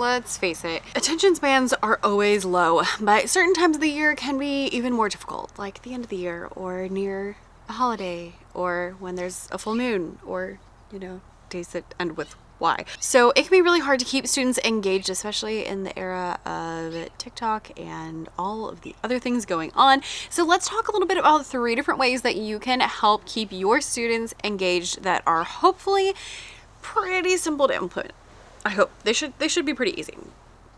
let's face it, attention spans are always low, but certain times of the year can be even more difficult, like the end of the year or near a holiday or when there's a full moon or, you know, days that end with Y. So it can be really hard to keep students engaged, especially in the era of TikTok and all of the other things going on. So let's talk a little bit about 3 different ways that you can help keep your students engaged that are hopefully pretty simple to implement. I hope they should be pretty easy,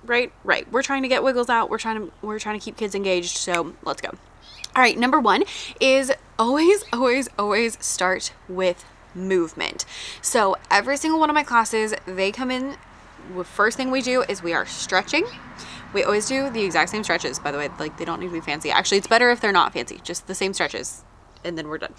right? We're trying to get wiggles out. We're trying to keep kids engaged. So let's go. All right. Number 1 is always start with movement. So every single one of my classes, they come in, the first thing we do is we are stretching. We always do the exact same stretches, by the way, like they don't need to be fancy. Actually, it's better if they're not fancy, just the same stretches. And then we're done.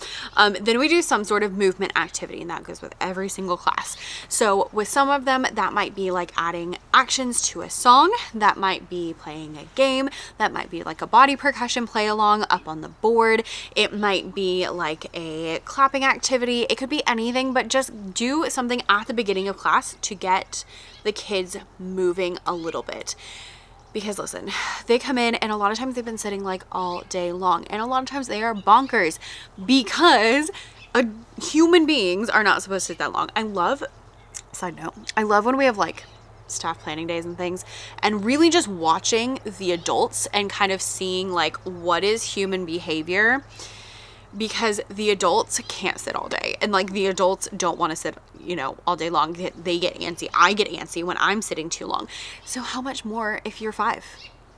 Then we do some sort of movement activity, and that goes with every single class. So with some of them, that might be like adding actions to a song, that might be playing a game, that might be like a body percussion play along up on the board. It might be like a clapping activity. It could be anything, but just do something at the beginning of class to get the kids moving a little bit. Because listen, they come in and a lot of times they've been sitting like all day long, and a lot of times they are bonkers because human beings are not supposed to sit that long. Side note, I love when we have like staff planning days and things, and really just watching the adults and kind of seeing like what is human behavior, because the adults can't sit all day, and like the adults don't want to sit, you know, all day long. They get antsy. I get antsy when I'm sitting too long. So how much more if you're 5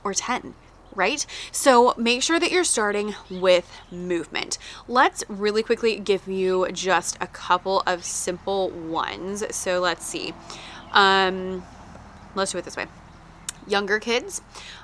or 10, right? So make sure that you're starting with movement. Let's really quickly give you just a couple of simple ones. So let's see. Let's do it this way. Younger kids,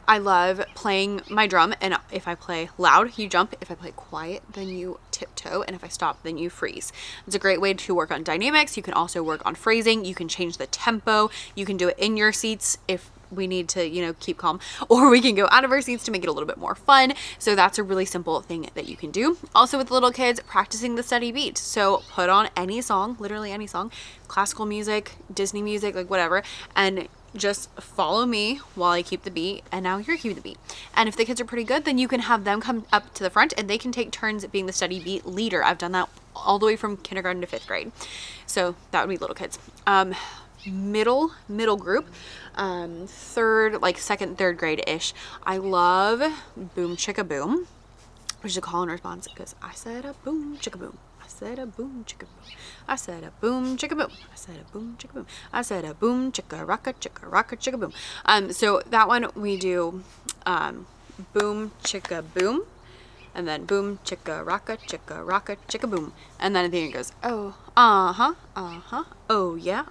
I love playing my drum, and if I play loud, you jump. If I play quiet, then you tiptoe, and if I stop, then you freeze. It's a great way to work on dynamics. You can also work on phrasing. You can change the tempo. You can do it in your seats if we need to, you know, keep calm, or we can go out of our seats to make it a little bit more fun. So that's a really simple thing that you can do. Also with little kids, practicing the steady beat. So put on any song, literally any song, classical music, Disney music, like whatever, and just follow me while I keep the beat, and now you're keeping the beat. And if the kids are pretty good, then you can have them come up to the front and they can take turns at being the steady beat leader. I've done that all the way from kindergarten to 5th grade. So that would be little kids. Middle group, third, like 2nd, 3rd grade-ish. I love Boom Chicka Boom, which is a call and response. It goes, I said a boom chicka boom. I said a boom chicka boom. I said a boom chicka boom. I said a boom chicka boom. I said a boom chicka rocka chicka boom. So that one we do boom chicka boom, and then boom chicka rocka chicka boom, and then at the end it goes, oh oh yeah,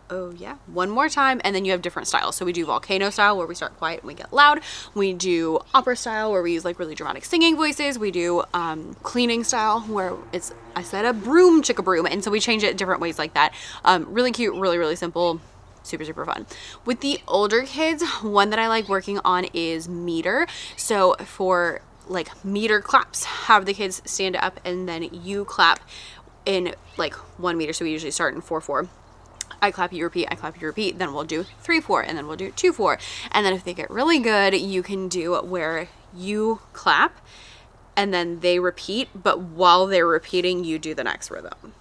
one more time, and then you have different styles. So we do volcano style, where we start quiet and we get loud. We do opera style, where we use like really dramatic singing voices. We do cleaning style, where it's I said a broom chicka broom, and so we change it different ways like that. Really cute, really simple, super fun. With the older kids, one that I like working on is meter. So for like meter claps, have the kids stand up and then you clap in like 1 meter. So we usually start in 4/4. I clap, you repeat, I clap, you repeat. Then we'll do 3/4, and then we'll do 2/4. And then if they get really good, you can do where you clap and then they repeat, but while they're repeating, you do the next rhythm.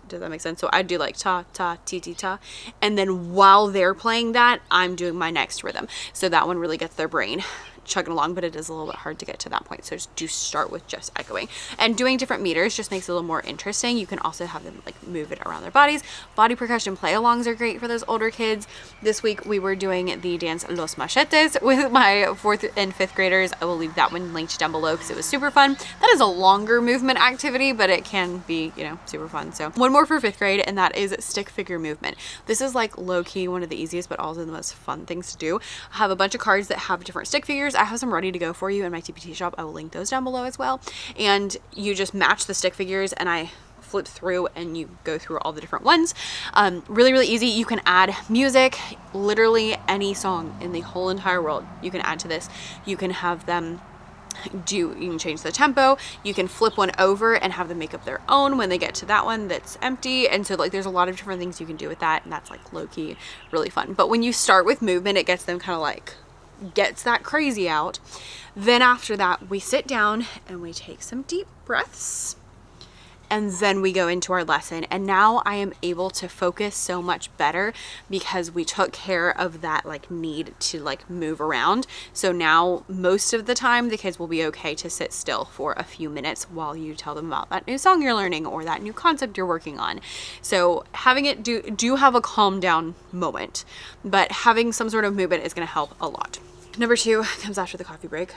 Does that make sense? So I do like ta, ta, ti, ti, ta. And then while they're playing that, I'm doing my next rhythm. So that one really gets their brain chugging along, but it is a little bit hard to get to that point. So just do start with just echoing, and doing different meters just makes it a little more interesting. You can also have them like move it around their bodies. Body percussion play alongs are great for those older kids. This week we were doing the dance Los Machetes with my 4th and 5th graders. I will leave that one linked down below because it was super fun. That is a longer movement activity, but it can be, you know, super fun. So one more for 5th grade, and that is stick figure movement. This is like low-key one of the easiest but also the most fun things to do. I have a bunch of cards that have different stick figures. I have some ready to go for you in my TPT shop. I will link those down below as well. And you just match the stick figures, and I flip through and you go through all the different ones. Really easy. You can add music, literally any song in the whole entire world you can add to this. You can have them you can change the tempo, you can flip one over and have them make up their own when they get to that one that's empty. And so like there's a lot of different things you can do with that, and that's like low-key really fun. But when you start with movement, it gets them kind of like gets that crazy out. Then after that, we sit down and we take some deep breaths, and then we go into our lesson. And now I am able to focus so much better because we took care of that like need to like move around. So now most of the time the kids will be okay to sit still for a few minutes while you tell them about that new song you're learning or that new concept you're working on. So having it do have a calm down moment, but having some sort of movement is going to help a lot. Number 2 comes after the coffee break,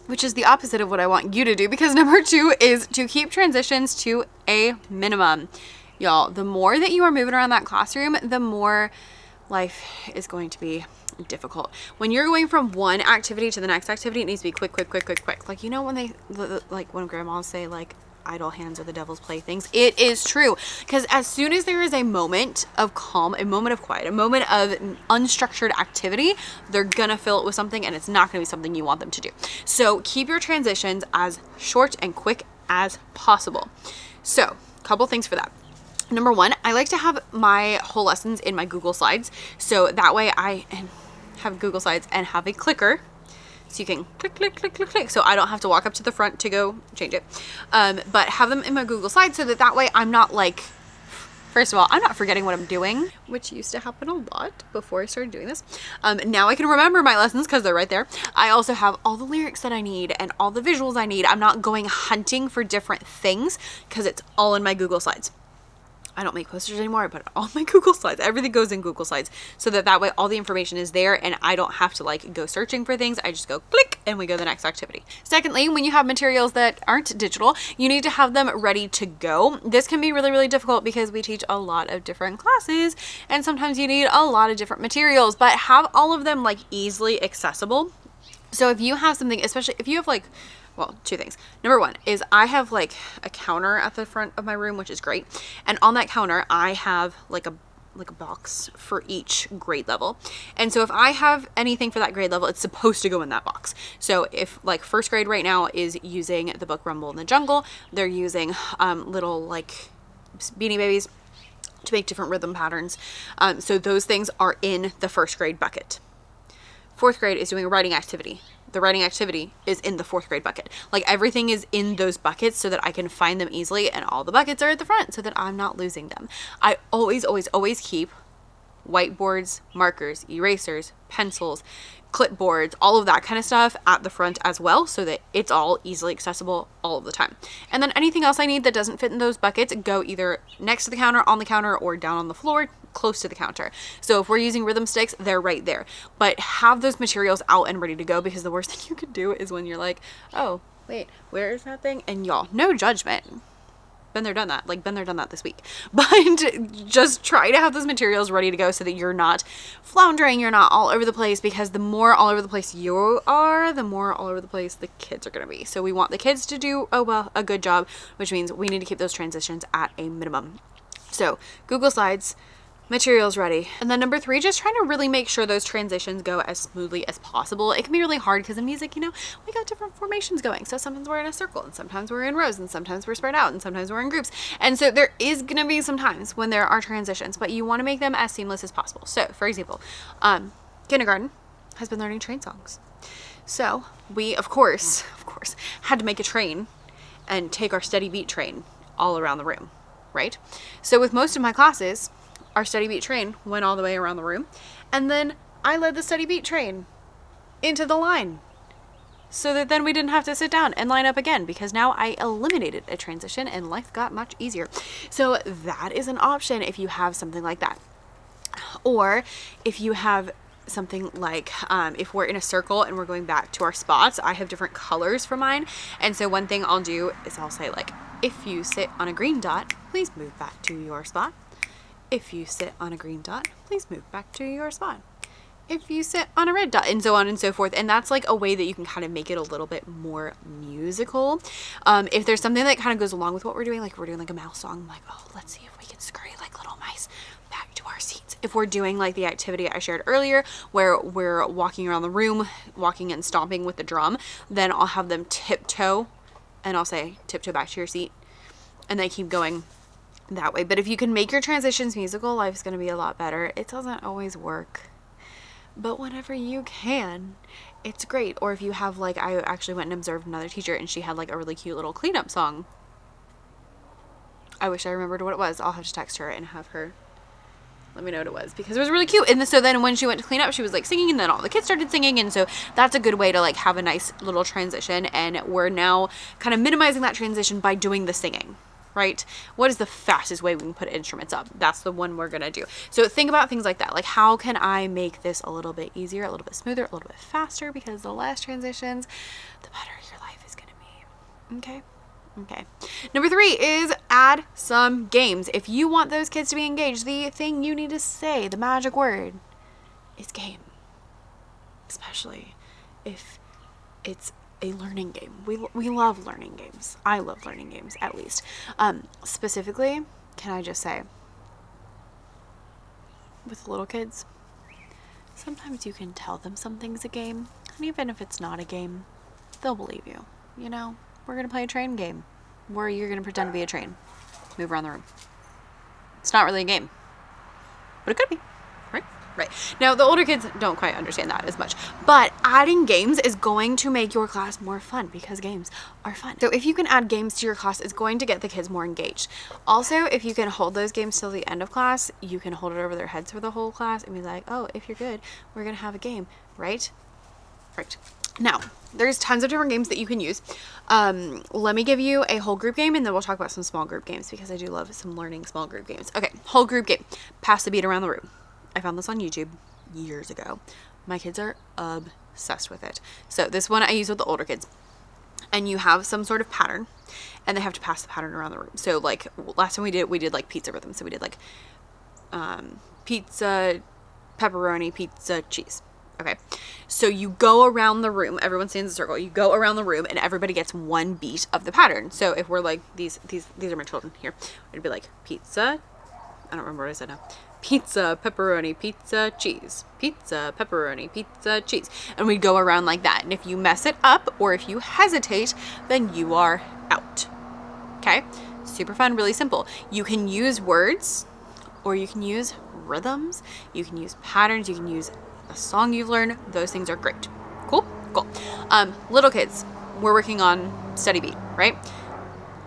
which is the opposite of what I want you to do, because number 2 is to keep transitions to a minimum. Y'all, the more that you are moving around that classroom, the more life is going to be difficult. When you're going from one activity to the next activity, it needs to be quick. Like, you know, when they, like when grandmas say like, idle hands are the devil's playthings. It is true, because as soon as there is a moment of calm, a moment of quiet, a moment of unstructured activity, they're gonna fill it with something, and it's not gonna be something you want them to do. So keep your transitions as short and quick as possible. So a couple things for that. Number 1, I like to have my whole lessons in my Google Slides, so that way I have Google Slides and have a clicker. So you can click, so I don't have to walk up to the front to go change it. But have them in my Google Slides so that way I'm not like, first of all, I'm not forgetting what I'm doing, which used to happen a lot before I started doing this. Now I can remember my lessons because they're right there. I also have all the lyrics that I need and all the visuals I need. I'm not going hunting for different things because it's all in my Google Slides. I don't make posters anymore. I put it all in my Google Slides. Everything goes in Google Slides so that way all the information is there and I don't have to like go searching for things. I just go click and we go to the next activity. Secondly, when you have materials that aren't digital, you need to have them ready to go. This can be really, really difficult because we teach a lot of different classes and sometimes you need a lot of different materials, but have all of them like easily accessible. So if you have something, especially if you have like, well, 2 things. Number 1 is I have like a counter at the front of my room, which is great. And on that counter, I have like a box for each grade level. And so if I have anything for that grade level, it's supposed to go in that box. So if like first grade right now is using the book Rumble in the Jungle, they're using little like Beanie Babies to make different rhythm patterns. So those things are in the first grade bucket. 4th grade is doing a writing activity. The writing activity is in the 4th grade bucket. Like everything is in those buckets so that I can find them easily, and all the buckets are at the front so that I'm not losing them. I always keep whiteboards, markers, erasers, pencils, clipboards, all of that kind of stuff at the front as well so that it's all easily accessible all of the time. And then anything else I need that doesn't fit in those buckets go either next to the counter, on the counter, or down on the floor close to the counter. So if we're using rhythm sticks, they're right there. But have those materials out and ready to go, because the worst thing you could do is when you're like, oh, wait, where is that thing? And y'all, no judgment. Been there, done that this week. But just try to have those materials ready to go so that you're not floundering, you're not all over the place, because the more all over the place you are, the more all over the place the kids are going to be. So we want the kids to do, a good job, which means we need to keep those transitions at a minimum. So Google Slides, materials ready. And then number 3, just trying to really make sure those transitions go as smoothly as possible. It can be really hard because in music, we got different formations going. So sometimes we're in a circle, and sometimes we're in rows, and sometimes we're spread out, and sometimes we're in groups. And so there is going to be some times when there are transitions, but you want to make them as seamless as possible. So for example, kindergarten has been learning train songs. So we, of course, had to make a train and take our steady beat train all around the room, right? So with most of my classes, our steady beat train went all the way around the room, and then I led the steady beat train into the line so that then we didn't have to sit down and line up again, because now I eliminated a transition and life got much easier. So that is an option if you have something like that. Or if you have something like, if we're in a circle and we're going back to our spots, I have different colors for mine. And so one thing I'll do is I'll say like, if you sit on a green dot, please move back to your spot. If you sit on a green dot, please move back to your spot. if you sit on a red dot, and so on and so forth. And that's like a way that you can kind of make it a little bit more musical. If there's something that kind of goes along with what we're doing, like we're doing like a mouse song, I'm like, oh, let's see if we can scurry like little mice back to our seats. If we're doing like the activity I shared earlier where we're walking around the room, walking and stomping with the drum, then I'll have them tiptoe and I'll say tiptoe back to your seat, and they keep going that way. But if you can make your transitions musical, life's going to be a lot better. It doesn't always work, but whenever you can, it's great. Or if you have like, I actually went and observed another teacher and she had like a really cute little cleanup song. I wish I remembered what it was. I'll have to text her and have her let me know what it was, because it was really cute. And so then when she went to clean up, she was like singing, and then all the kids started singing. And so that's a good way to like have a nice little transition. And we're now kind of minimizing that transition by doing the singing. Right? What is the fastest way we can put instruments up? That's the one we're going to do. So think about things like that. Like, how can I make this a little bit easier, a little bit smoother, a little bit faster? Because the less transitions, the better your life is going to be. Okay? Okay. Number 3 is add some games. If you want those kids to be engaged, the thing you need to say, the magic word, is game. Especially if it's a learning game. We love learning games. I love learning games, at least. Specifically, can I just say, with little kids, sometimes you can tell them something's a game, and even if it's not a game, they'll believe you. You know, we're gonna play a train game where you're gonna pretend to be a train, move around the room. It's not really a game, but it could be. Right. Now, the older kids don't quite understand that as much, but adding games is going to make your class more fun, because games are fun. So if you can add games to your class, it's going to get the kids more engaged. Also, if you can hold those games till the end of class, you can hold it over their heads for the whole class and be like, oh, if you're good, we're going to have a game, right? Right. Now, there's tons of different games that you can use. Let me give you a whole group game, and then we'll talk about some small group games, because I do love some learning small group games. Okay, whole group game. Pass the beat around the room. I found this on YouTube years ago. My kids are obsessed with it. So this one I use with the older kids. And you have some sort of pattern, and they have to pass the pattern around the room. So like last time we did like pizza rhythm. So we did like pizza, pepperoni, pizza, cheese. Okay. So you go around the room, everyone stands in a circle. You go around the room and everybody gets one beat of the pattern. So if we're like these are my children here. It'd be like pizza. I don't remember what I said now. Pizza, pepperoni, pizza, cheese. Pizza, pepperoni, pizza, cheese. And we go around like that. And if you mess it up, or if you hesitate, then you are out. Okay? Super fun, really simple. You can use words, or you can use rhythms. You can use patterns. You can use a song you've learned. Those things are great. Cool? Cool. Little kids, we're working on steady beat, right?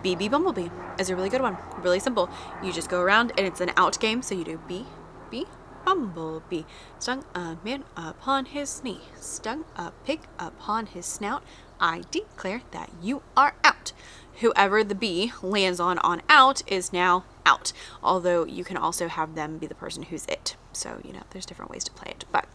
Bee Bee Bumblebee is a really good one. Really simple. You just go around, and it's an out game. So you do Bee Bee Bumblebee. Stung a man upon his knee. Stung a pig upon his snout. I declare that you are out. Whoever the bee lands on out is now out. Although you can also have them be the person who's it. So, you know, there's different ways to play it. But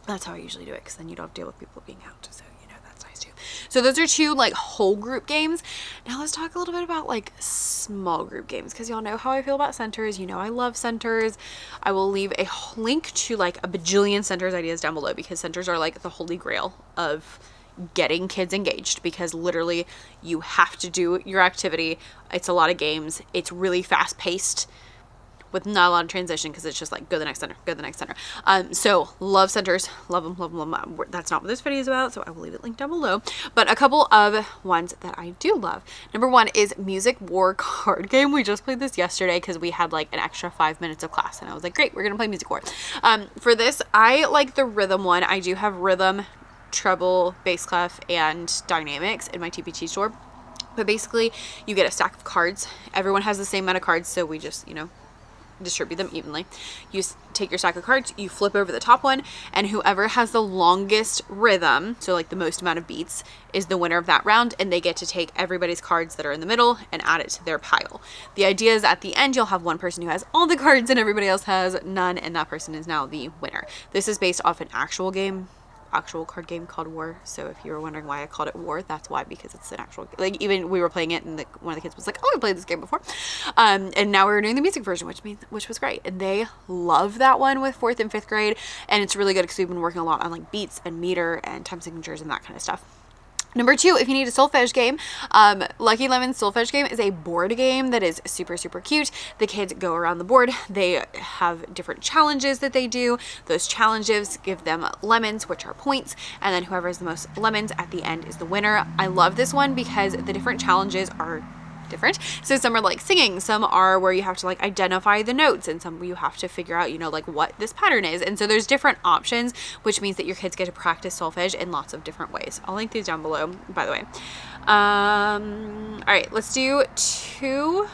that's how I usually do it, because then you don't have to deal with people being out. So, that's nice too. So those are 2 like whole group games. Now let's talk a little bit about like small group games, because y'all know how I feel about centers. You know I love centers. I will leave a link to like a bajillion centers ideas down below, because centers are like the holy grail of getting kids engaged, because literally you have to do your activity. It's a lot of games. It's really fast paced with not a lot of transition, because it's just like go to the next center, go to the next center. So love centers, love them, love them, love them. That's not what this video is about, so I will leave it linked down below. But a couple of ones that I do love. Number 1 is Music War card game. We just played this yesterday because we had like an extra 5 minutes of class, and I was like, great, we're gonna play Music War. For this, I like the rhythm one. I do have rhythm, treble, bass clef, and dynamics in my TPT store. But basically, you get a stack of cards. Everyone has the same amount of cards, so we just, distribute them evenly. You take your stack of cards, you flip over the top one, and whoever has the longest rhythm, so like the most amount of beats, is the winner of that round, and they get to take everybody's cards that are in the middle and add it to their pile. The idea is at the end you'll have one person who has all the cards and everybody else has none, and that person is now the winner. This is based off an actual game. actual card game called War. So if you were wondering why I called it War, that's why, because it's an actual, like, even we were playing it and one of the kids was like, oh, I played this game before. And now we were doing the music version, which was great. And they love that one with 4th and 5th grade. And it's really good because we've been working a lot on like beats and meter and time signatures and that kind of stuff. Number 2, if you need a solfege game, Lucky Lemon's solfege game is a board game that is super, super cute. The kids go around the board. They have different challenges that they do. Those challenges give them lemons, which are points, and then whoever has the most lemons at the end is the winner. I love this one because the different challenges are different. So some are like singing, some are where you have to like identify the notes, and some you have to figure out, you know, like what this pattern is. And so there's different options, which means that your kids get to practice solfege in lots of different ways. I'll link these down below, by the way. All right, let's do 2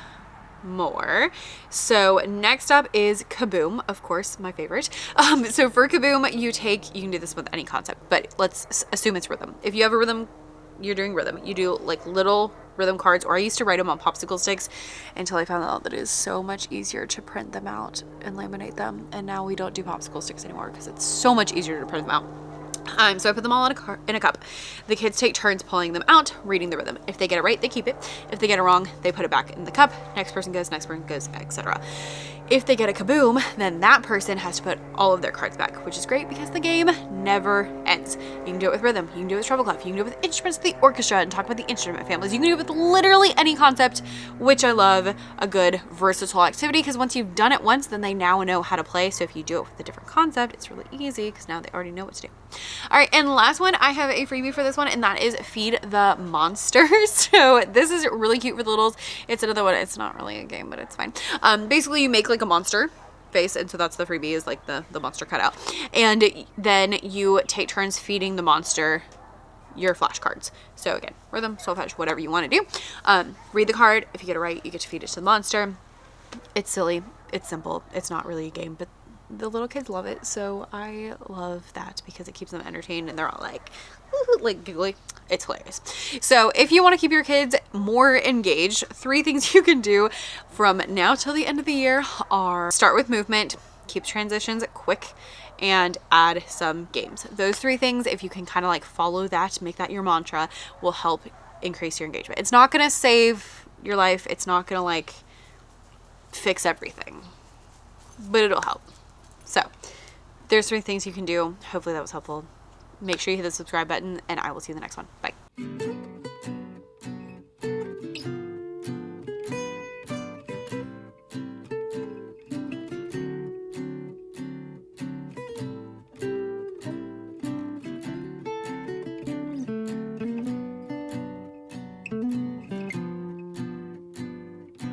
more. So next up is Kaboom, of course, my favorite. So for Kaboom, you can do this with any concept, but let's assume it's rhythm. If you have a rhythm, you're doing rhythm. You do like little rhythm cards, or I used to write them on popsicle sticks until I found out that it is so much easier to print them out and laminate them. And now we don't do popsicle sticks anymore because it's so much easier to print them out. So I put them all in a cup. The kids take turns pulling them out, reading the rhythm. If they get it right, they keep it. If they get it wrong, they put it back in the cup. Next person goes, etc. If they get a kaboom, then that person has to put all of their cards back, which is great because the game never ends. You can do it with rhythm, you can do it with treble clef, you can do it with instruments of the orchestra and talk about the instrument families. You can do it with literally any concept, which I love. A good versatile activity, because once you've done it once, then they now know how to play. So if you do it with a different concept, it's really easy because now they already know what to do. All right, and last one, I have a freebie for this one, and that is Feed the Monster. So this is really cute for the littles. It's another one. It's not really a game, but it's fine. Basically, you make like a monster face, and so that's the freebie, is like the monster cutout, and then you take turns feeding the monster your flashcards. So again, rhythm, solfege, whatever you want to do. Read the card. If you get it right, you get to feed it to the monster. It's silly. It's simple. It's not really a game, but the little kids love it, so I love that because it keeps them entertained and they're all like giggly. It's hilarious. So if you want to keep your kids more engaged, 3 things you can do from now till the end of the year are: start with movement, keep transitions quick, and add some games. Those 3 things, if you can kind of like follow that, make that your mantra, will help increase your engagement. It's not going to save your life. It's not going to like fix everything, but it'll help. So there's 3 things you can do. Hopefully that was helpful. Make sure you hit the subscribe button, and I will see you in the next one. Bye.